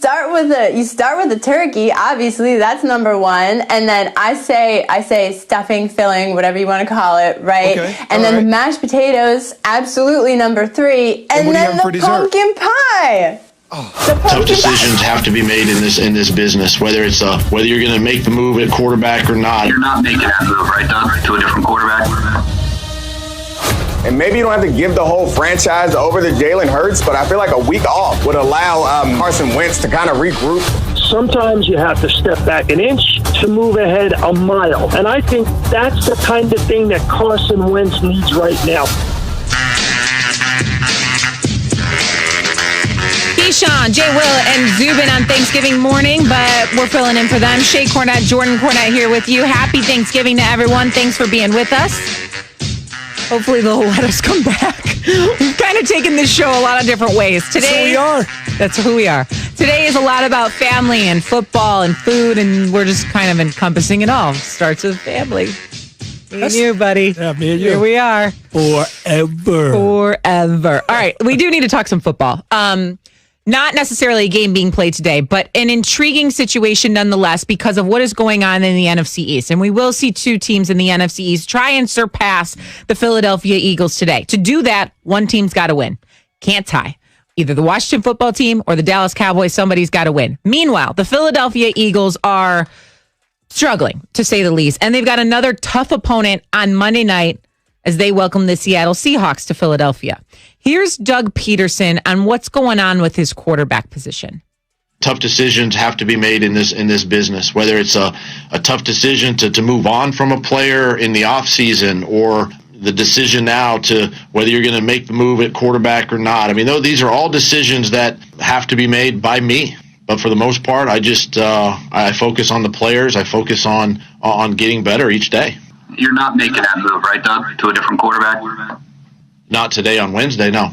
start with the turkey. Obviously, that's number one, and then I say stuffing, filling, whatever you want to call it, right? Okay, and then the mashed potatoes, absolutely number three, and then the pumpkin pie. Tough decisions have to be made in this business, whether you're going to make the move at quarterback or not. You're not making that move, right, Doug, to a different quarterback? And maybe you don't have to give the whole franchise over to Jalen Hurts, but I feel like a week off would allow Carson Wentz to kind of regroup. Sometimes you have to step back an inch to move ahead a mile. And I think that's the kind of thing that Carson Wentz needs right now. Keyshawn, Jay Will, and Zubin on Thanksgiving morning, but we're filling in for them. Shay Cornett, Jordan Cornett here with you. Happy Thanksgiving to everyone. Thanks for being with us. Hopefully they'll let us come back. We've kind of taken this show a lot of different ways. Today, that's who we are. Today is a lot about family and football and food, and we're just kind of encompassing it all. Starts with family. Me and you, buddy. Yeah, me and you. Here we are. Forever. All right, we do need to talk some football. Not necessarily a game being played today, but an intriguing situation nonetheless because of what is going on in the NFC East. And we will see two teams in the NFC East try and surpass the Philadelphia Eagles today. To do that, one team's got to win. Can't tie. Either the Washington football team or the Dallas Cowboys, somebody's got to win. Meanwhile, the Philadelphia Eagles are struggling, to say the least. And they've got another tough opponent on Monday night as they welcome the Seattle Seahawks to Philadelphia. Here's Doug Peterson on what's going on with his quarterback position. Tough decisions have to be made in this business, whether it's a tough decision to move on from a player in the offseason or the decision now to whether you're going to make the move at quarterback or not. I mean, these are all decisions that have to be made by me. But for the most part, I focus on the players. I focus on getting better each day. You're not making that move, right, Doug, to a different quarterback? Not today on Wednesday, no.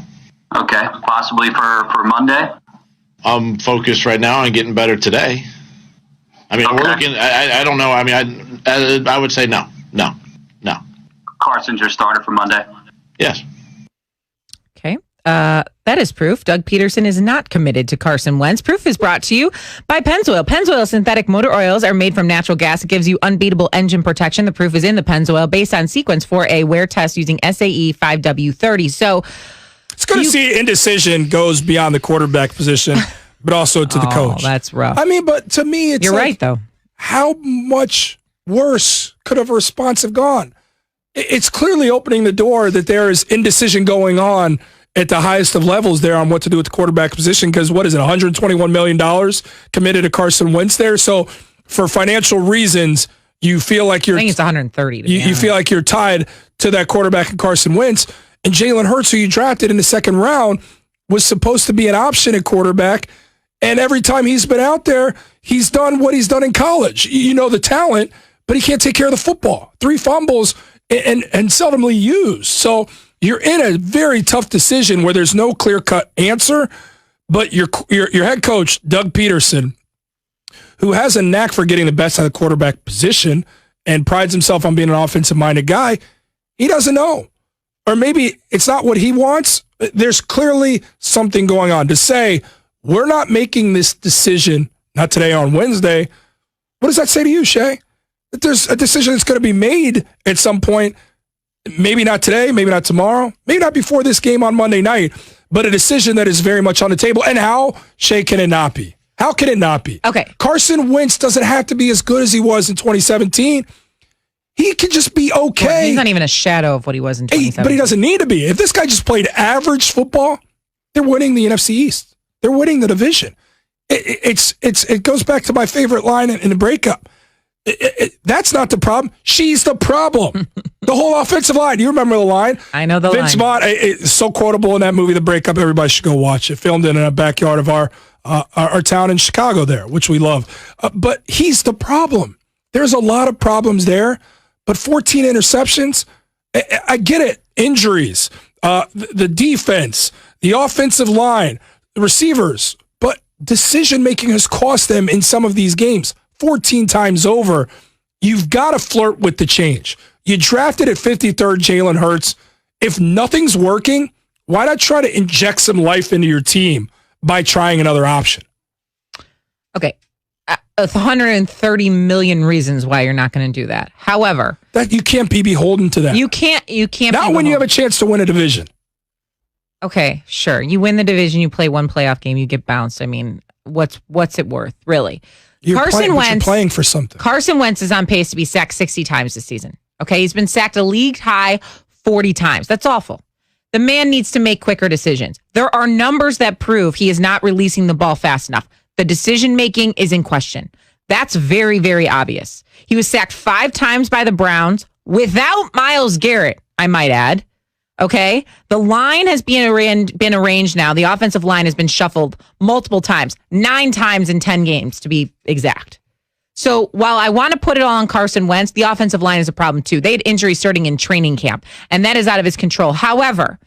Okay, possibly for Monday? I'm focused right now on getting better today. I mean, we're looking. I don't know. I mean, I would say no. Carson's your starter for Monday? Yes. Okay. That is proof. Doug Peterson is not committed to Carson Wentz. Proof is brought to you by Pennzoil. Pennzoil synthetic motor oils are made from natural gas. It gives you unbeatable engine protection. The proof is in the Pennzoil based on sequence for a wear test using SAE 5W30. So it's good to see indecision goes beyond the quarterback position, but also to the coach. That's rough. I mean, but to me, it's You're right, though. How much worse could a response have gone? It's clearly opening the door that there is indecision going on at the highest of levels there on what to do with the quarterback position, because what is it, $121 million committed to Carson Wentz there? So for financial reasons, you feel like you're... I think it's 130. You feel like you're tied to that quarterback and Carson Wentz. And Jalen Hurts, who you drafted in the second round, was supposed to be an option at quarterback. And every time he's been out there, he's done what he's done in college. You know the talent, but he can't take care of the football. 3 fumbles and seldomly used. So you're in a very tough decision where there's no clear-cut answer, but your head coach, Doug Peterson, who has a knack for getting the best out of the quarterback position and prides himself on being an offensive-minded guy, he doesn't know. Or maybe it's not what he wants. There's clearly something going on. To say, we're not making this decision, not today on Wednesday, what does that say to you, Shay? That there's a decision that's going to be made at some point. Maybe not today, maybe not tomorrow, maybe not before this game on Monday night, but a decision that is very much on the table. And how, Shay, can it not be? How can it not be? Okay. Carson Wentz doesn't have to be as good as he was in 2017. He could just be okay. Well, he's not even a shadow of what he was in 2017. But he doesn't need to be. If this guy just played average football, they're winning the NFC East. They're winning the division. It goes back to my favorite line in the breakup. That's not the problem. She's the problem. The whole offensive line. You remember the line? I know the Vince line. Vaughn, it's so quotable in that movie, The Breakup. Everybody should go watch it. Filmed in a backyard of our town in Chicago there, which we love. But he's the problem. There's a lot of problems there, but 14 interceptions. I get it. Injuries, the defense, the offensive line, the receivers. But decision-making has cost them in some of these games. 14 times over, you've got to flirt with the change. You drafted at 53rd Jalen Hurts. If nothing's working, why not try to inject some life into your team by trying another option? 130 million reasons why you're not going to do that. However, that you can't be beholden to that. You can't. Not when you have a chance to win a division. Okay, sure. You win the division, you play one playoff game, you get bounced. I mean, what's it worth, really? You're playing for something. Carson Wentz is on pace to be sacked 60 times this season. Okay, he's been sacked a league high 40 times. That's awful. The man needs to make quicker decisions. There are numbers that prove he is not releasing the ball fast enough. The decision making is in question. That's very, very obvious. He was sacked 5 times by the Browns without Myles Garrett, I might add. Okay, the line has been arranged now. The offensive line has been shuffled multiple times, 9 times in 10 games to be exact. So while I want to put it all on Carson Wentz, the offensive line is a problem too. They had injuries starting in training camp, and that is out of his control. However,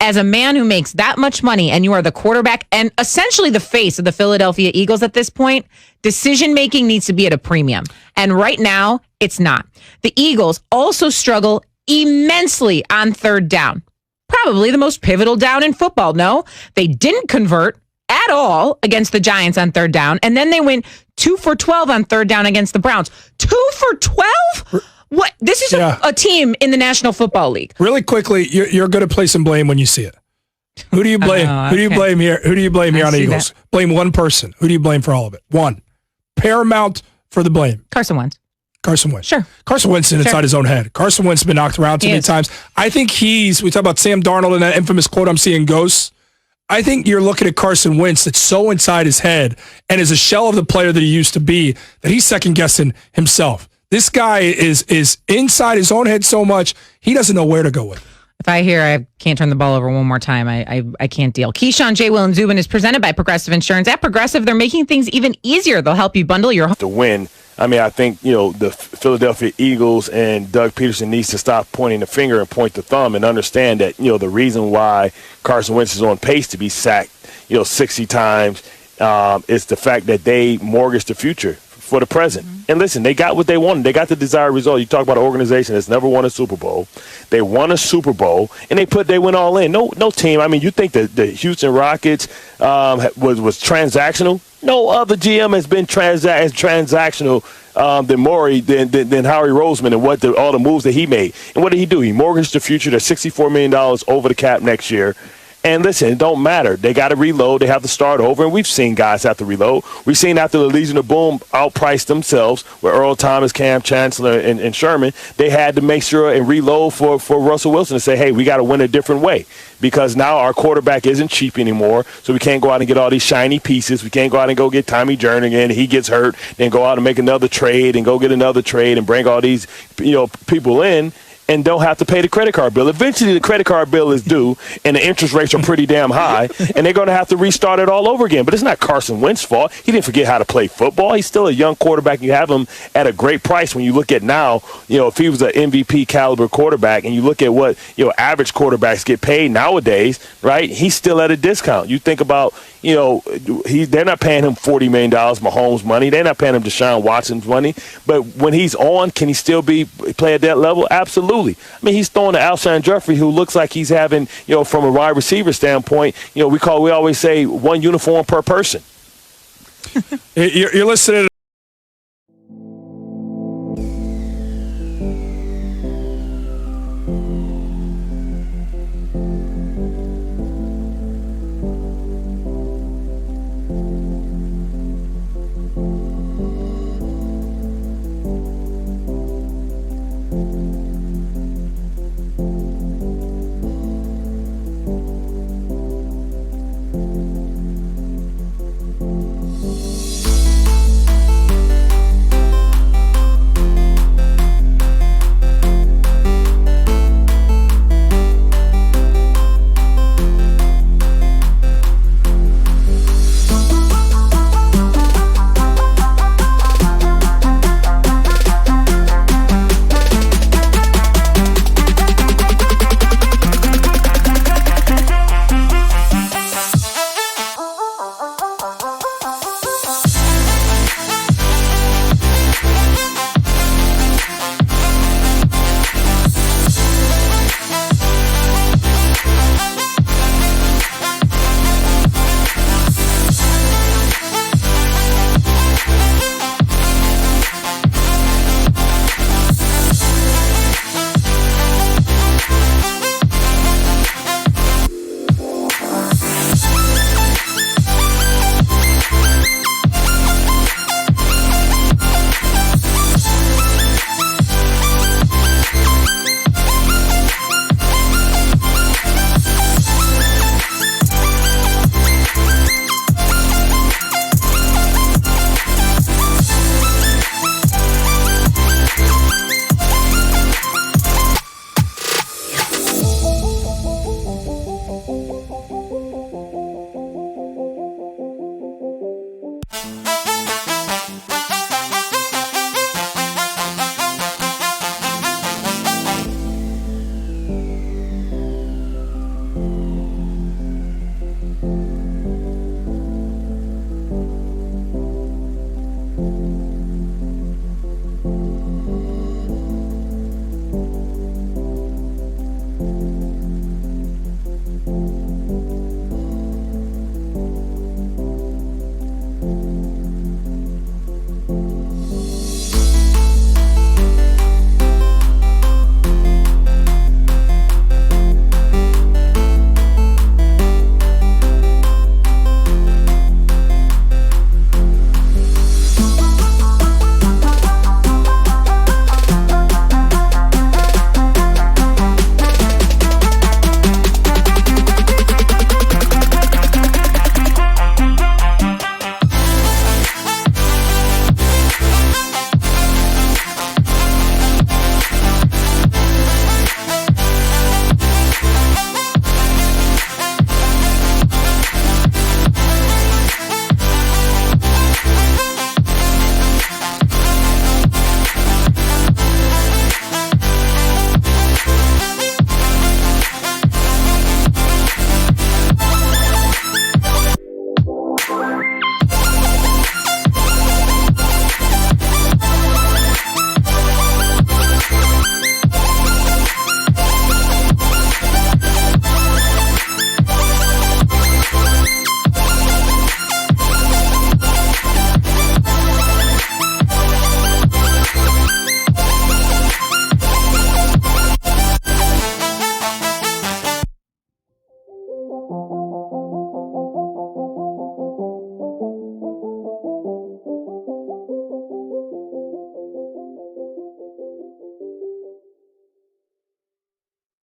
as a man who makes that much money and you are the quarterback and essentially the face of the Philadelphia Eagles at this point, decision-making needs to be at a premium. And right now, it's not. The Eagles also struggle immensely on third down. Probably the most pivotal down in football. No, they didn't convert at all against the Giants on third down. And then they went 2 for 12 on third down against the Browns. 2 for 12? What? This is a team in the National Football League. Really quickly, you're going to play some blame when you see it. Who do you blame? Who do you blame here? Who do you blame here on Eagles? That. Blame one person. Who do you blame for all of it? One. Paramount for the blame. Carson Wentz. Carson Wentz. Sure. Carson Wentz is inside his own head. Carson Wentz has been knocked around too many times. I think we talk about Sam Darnold and that infamous quote, "I'm seeing ghosts." I think you're looking at Carson Wentz that's so inside his head and is a shell of the player that he used to be that he's second-guessing himself. This guy is inside his own head so much, he doesn't know where to go with it. If I hear I can't turn the ball over one more time, I can't deal. Keyshawn, J. Will, and Zubin is presented by Progressive Insurance. At Progressive, they're making things even easier. They'll help you bundle your home. To win, I mean, I think, the Philadelphia Eagles and Doug Peterson needs to stop pointing the finger and point the thumb and understand that, the reason why Carson Wentz is on pace to be sacked, 60 times is the fact that they mortgaged the future for the present. Mm-hmm. And listen, they got what they wanted. They got the desired result. You talk about an organization that's never won a Super Bowl. They won a Super Bowl, and they went all in. No team. I mean, you think that the Houston Rockets was transactional? No other GM has been as transactional than Maury, than Howie Roseman, and all the moves that he made. And what did he do? He mortgaged the future. They're $64 million over the cap next year. And listen, it don't matter. They got to reload. They have to start over. And we've seen guys have to reload. We've seen after the Legion of Boom outpriced themselves with Earl Thomas, Cam Chancellor, and Sherman, they had to make sure and reload for Russell Wilson and say, hey, we got to win a different way. Because now our quarterback isn't cheap anymore, so we can't go out and get all these shiny pieces. We can't go out and go get Tommy Jernigan. He gets hurt, then go out and make another trade and go get another trade and bring all these people in. And don't have to pay the credit card bill. Eventually, the credit card bill is due, and the interest rates are pretty damn high, and they're going to have to restart it all over again. But it's not Carson Wentz's fault. He didn't forget how to play football. He's still a young quarterback. You have him at a great price when you look at now, if he was an MVP caliber quarterback, and you look at what average quarterbacks get paid nowadays, right? He's still at a discount. You think about, they're not paying him $40 million, Mahomes money. They're not paying him Deshaun Watson's money. But when he's on, can he still play at that level? Absolutely. I mean, he's throwing to Alshon Jeffrey, who looks like he's having, from a wide receiver standpoint, we always say one uniform per person. You're listening to